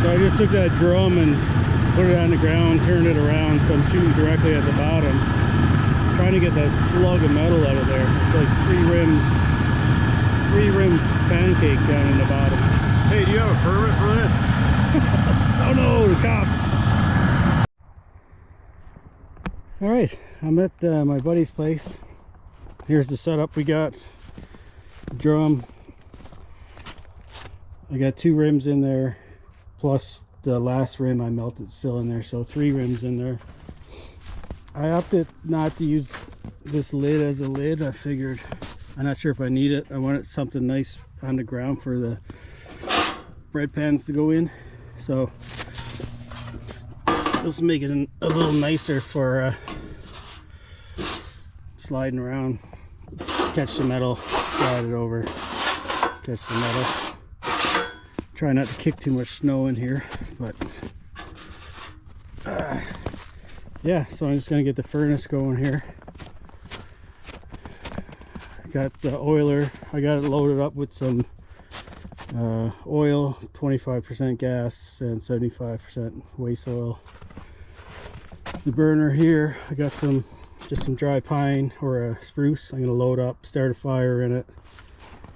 So I just took that drum and put it on the ground, turned it around, so I'm shooting directly at the bottom, trying to get that slug of metal out of there. It's like three rim pancake down in the bottom. Hey, do you have a permit for this? Oh no, the cops! All right, I'm at my buddy's place. Here's the setup we got. Drum. I got 2 rims in there, plus the last rim I melted still in there, so 3 rims in there. I opted not to use this lid as a lid. I figured, I'm not sure if I need it. I wanted something nice on the ground for the bread pans to go in, so let's make it a little nicer for sliding around. Catch the metal, slide it over, catch the metal. Try not to kick too much snow in here, but yeah, so I'm just gonna get the furnace going here. I got the oiler, I got it loaded up with some oil, 25% gas and 75% waste oil. The burner here, I got just some dry pine or a spruce. I'm gonna load up, start a fire in it,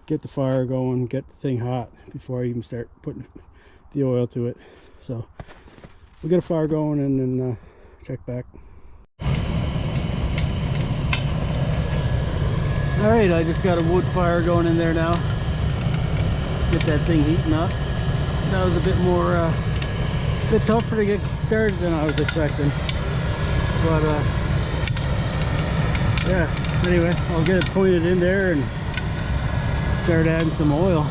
get the fire going, get the thing hot before I even start putting the oil to it. So we'll get a fire going and then check back. All right, I just got a wood fire going in there now. Get that thing heating up. That was a bit more, a bit tougher to get started than I was expecting. But yeah, anyway, I'll get it pointed in there and start adding some oil.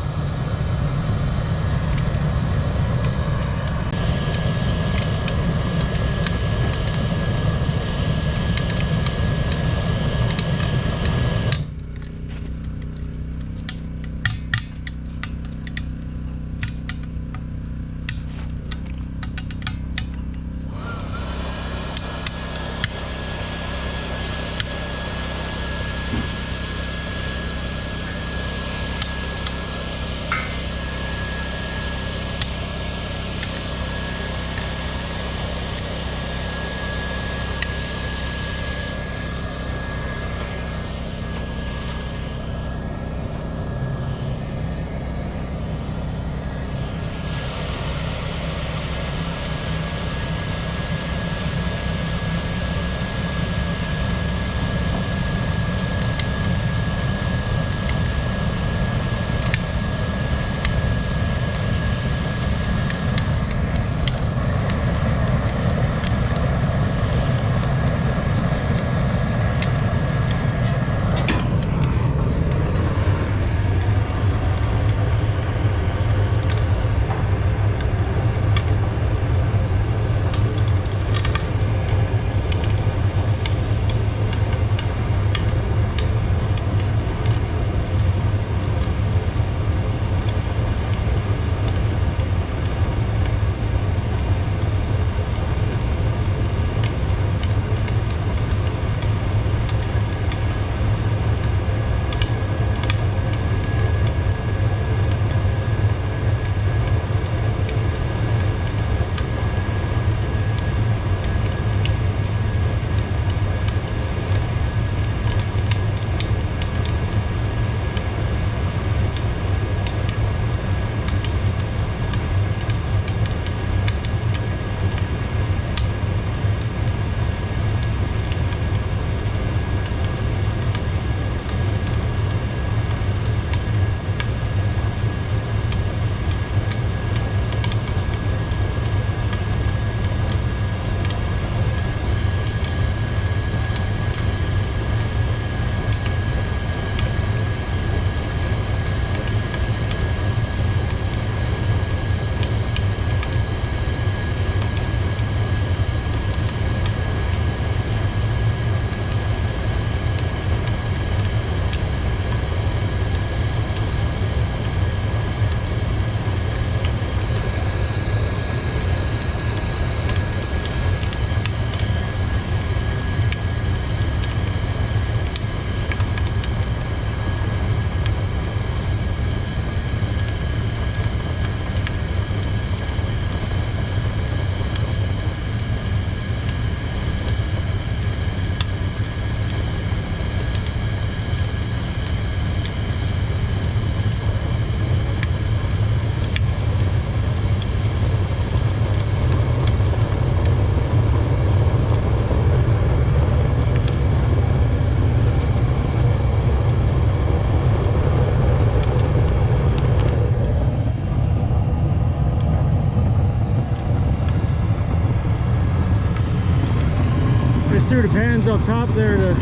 threw the pans up top there to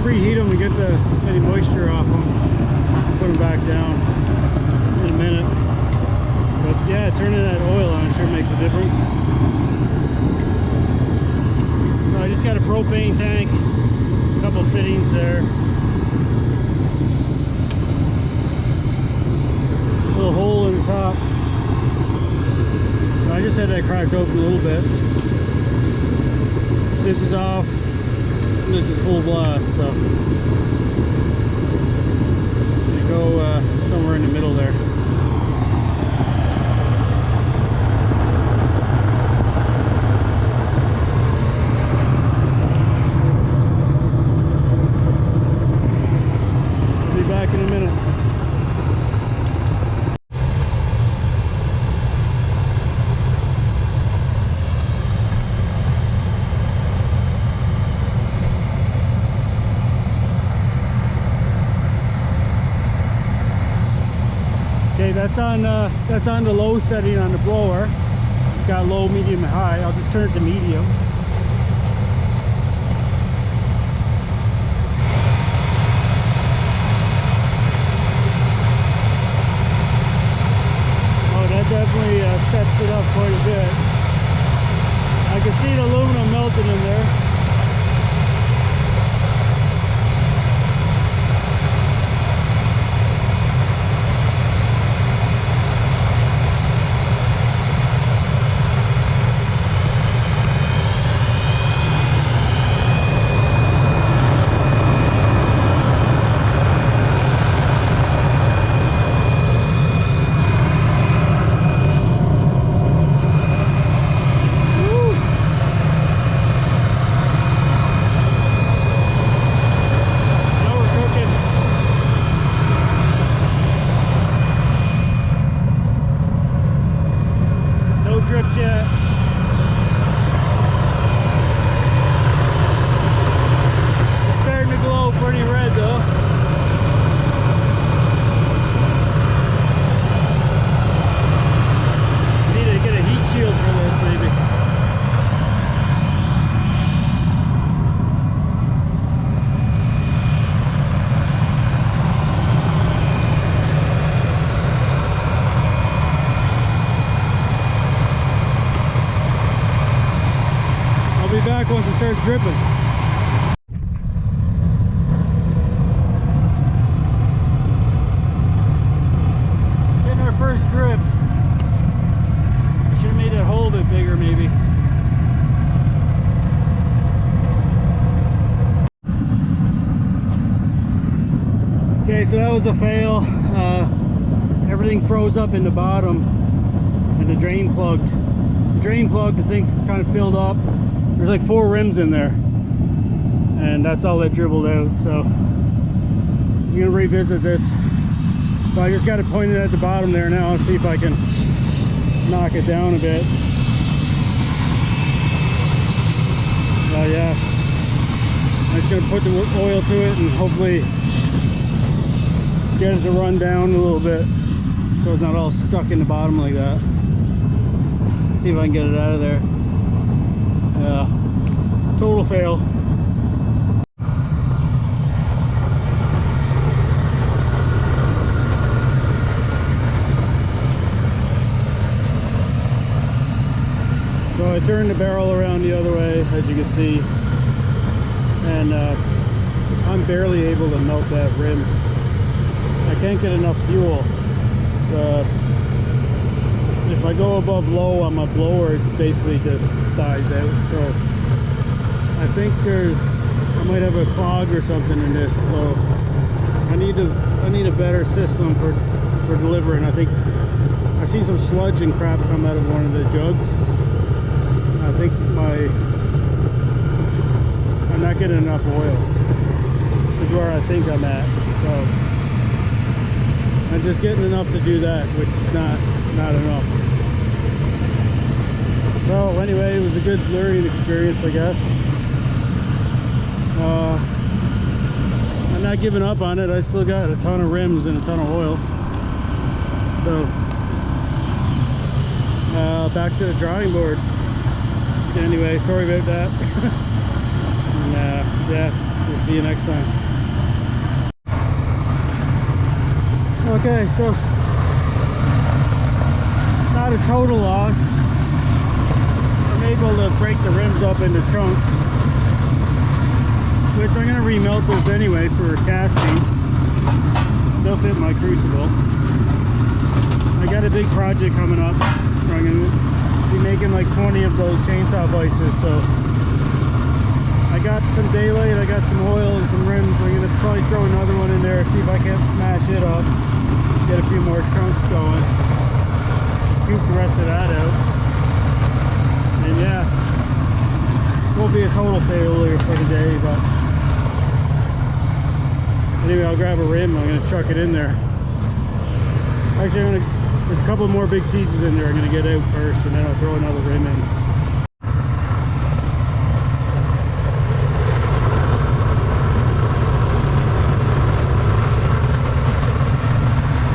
preheat them and get any moisture off them. Put them back down in a minute. But yeah, turning that oil on sure makes a difference. So I just got a propane tank, a couple fittings there. Little hole in the top. So I just had that cracked open a little bit. This is off. And this is full blast. So you go somewhere in the middle there. I'll be back in a minute. Okay, that's on the low setting on the blower. It's got low, medium, and high. I'll just turn it to medium. Oh, that definitely steps it up quite a bit. I can see the aluminum melting in there. Drips yet. It's starting to glow pretty red though. Need to get a heat shield for this maybe. Back once it starts dripping. Getting our first drips. I should have made that hole a bit bigger maybe. Okay, so that was a fail. Everything froze up in the bottom and the drain plugged. The drain plug, the thing kind of filled up. There's like 4 rims in there, and that's all that dribbled out. So I'm gonna revisit this, but I just got it pointed at the bottom there now. Let's see if I can knock it down a bit. Oh yeah, I'm just gonna put the oil to it and hopefully get it to run down a little bit so it's not all stuck in the bottom like that. See if I can get it out of there. Yeah, total fail. So I turned the barrel around the other way, as you can see, and I'm barely able to melt that rim. I can't get enough fuel. If I go above low on my blower, it basically just dies out. So I think I might have a clog or something in this. So I need a better system for delivering. I think I seen some sludge and crap come out of one of the jugs. I think I'm not getting enough oil. Is where I think I'm at. So I'm just getting enough to do that, which is not enough. So anyway, it was a good learning experience, I guess. I'm not giving up on it. I still got a ton of rims and a ton of oil. So back to the drawing board. Anyway, sorry about that. And yeah, we'll see you next time. Okay, so not a total loss. I'm able to break the rims up into chunks, which I'm going to remelt this anyway for casting. They'll fit my crucible. I got a big project coming up where I'm going to be making like 20 of those chainsaw vices, so I got some daylight, I got some oil and some rims. I'm going to probably throw another one in there, see if I can't smash it up, get a few more chunks going, scoop the rest of that out, and yeah, won't be a total failure for the day, but anyway, I'll grab a rim, I'm going to chuck it in there. Actually, there's a couple more big pieces in there I'm going to get out first, and then I'll throw another rim in.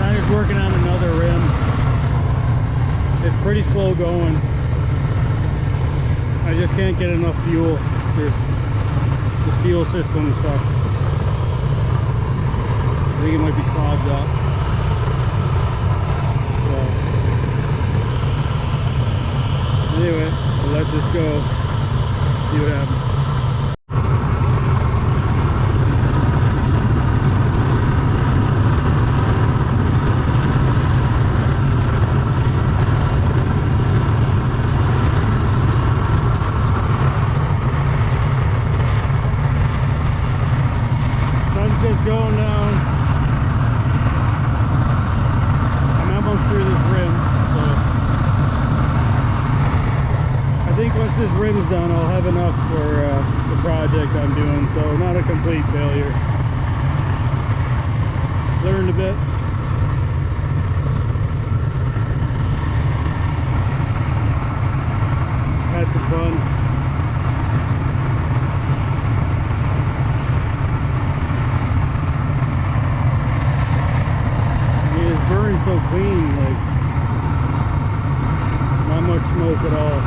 I'm just working on another rim. It's pretty slow going. I just can't get enough fuel. This fuel system sucks. I think it might be clogged up. Anyway, I'll let this go, see what happens. Sun's just going down. I'm almost through this rim, so I think once this rim's done, I'll have enough for the project I'm doing, so not a complete failure. Learned a bit. Had some fun. I mean, it's burned so clean, like not much smoke at all.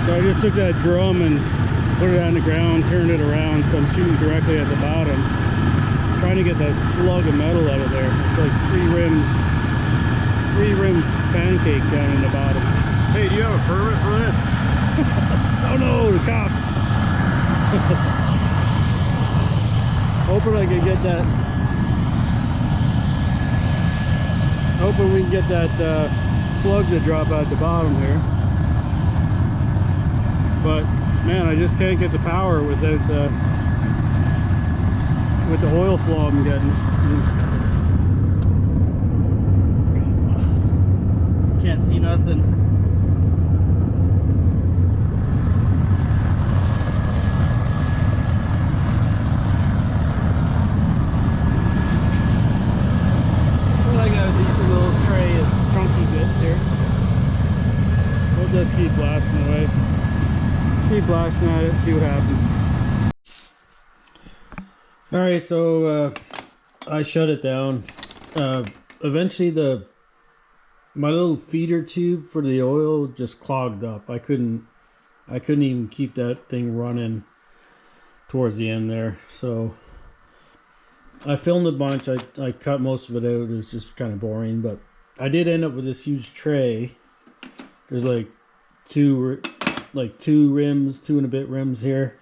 So I just took that drum and put it on the ground, turned it around, so I'm shooting directly at the bottom, trying to get that slug of metal out of there. It's like three rim pancake down in the bottom. Hey, do you have a permit for this? Oh no, the cops! Hoping I can get that. Hoping we can get that slug to drop out the bottom here. But man, I just can't get the power without with the oil flow I'm getting. Can't see nothing. Well, I got a decent little tray of chunky bits here. We'll just keep blasting away. Keep blasting at it, see what happens. Alright, so I shut it down. Eventually my little feeder tube for the oil just clogged up. I couldn't even keep that thing running towards the end there. So I filmed a bunch. I cut most of it out. It was just kind of boring, but I did end up with this huge tray. There's like two rims, 2 and a bit rims here.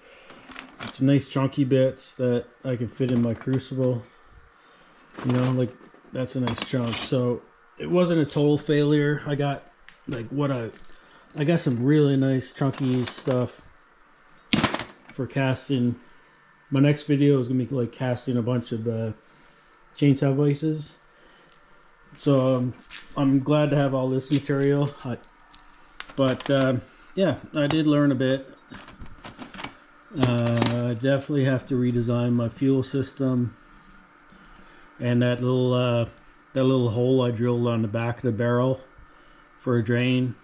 Some nice chunky bits that I can fit in my crucible. You know, like that's a nice chunk. So it wasn't a total failure. I got like I got some really nice chunky stuff for casting. My next video is gonna be like casting a bunch of chainsaw vices. So I'm glad to have all this material. Yeah, I did learn a bit. I definitely have to redesign my fuel system, and that little hole I drilled on the back of the barrel for a drain.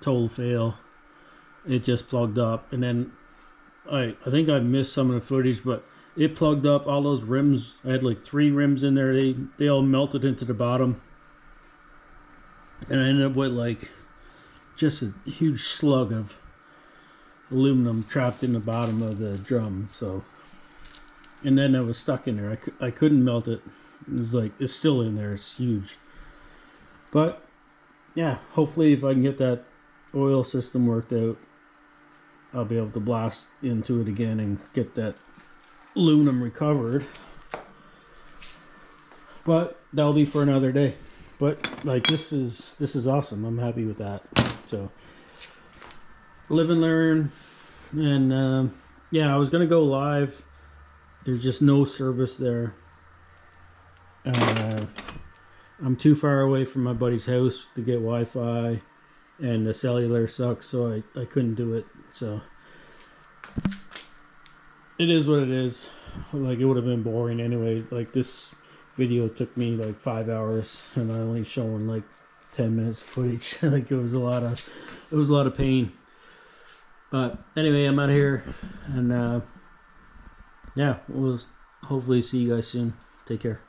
total fail. It just plugged up, and then I think I missed some of the footage, but it plugged up. All those rims, I had like 3 rims in there. They all melted into the bottom, and I ended up with like just a huge slug of aluminum trapped in the bottom of the drum. So, and then it was stuck in there. I couldn't melt it. It was like, it's still in there. It's huge. But yeah, hopefully if I can get that oil system worked out, I'll be able to blast into it again and get that aluminum recovered. But that'll be for another day. But like, this is awesome. I'm happy with that. So live and learn. And yeah, I was gonna go live. There's just no service there. I'm too far away from my buddy's house to get Wi-Fi, and the cellular sucks, so I couldn't do it. So it is what it is. Like, it would have been boring anyway. Like, this video took me like 5 hours, and I only showing like 10 minutes of footage. Like, it was a lot of pain. But anyway, I'm out of here, and yeah, we'll hopefully see you guys soon. Take care.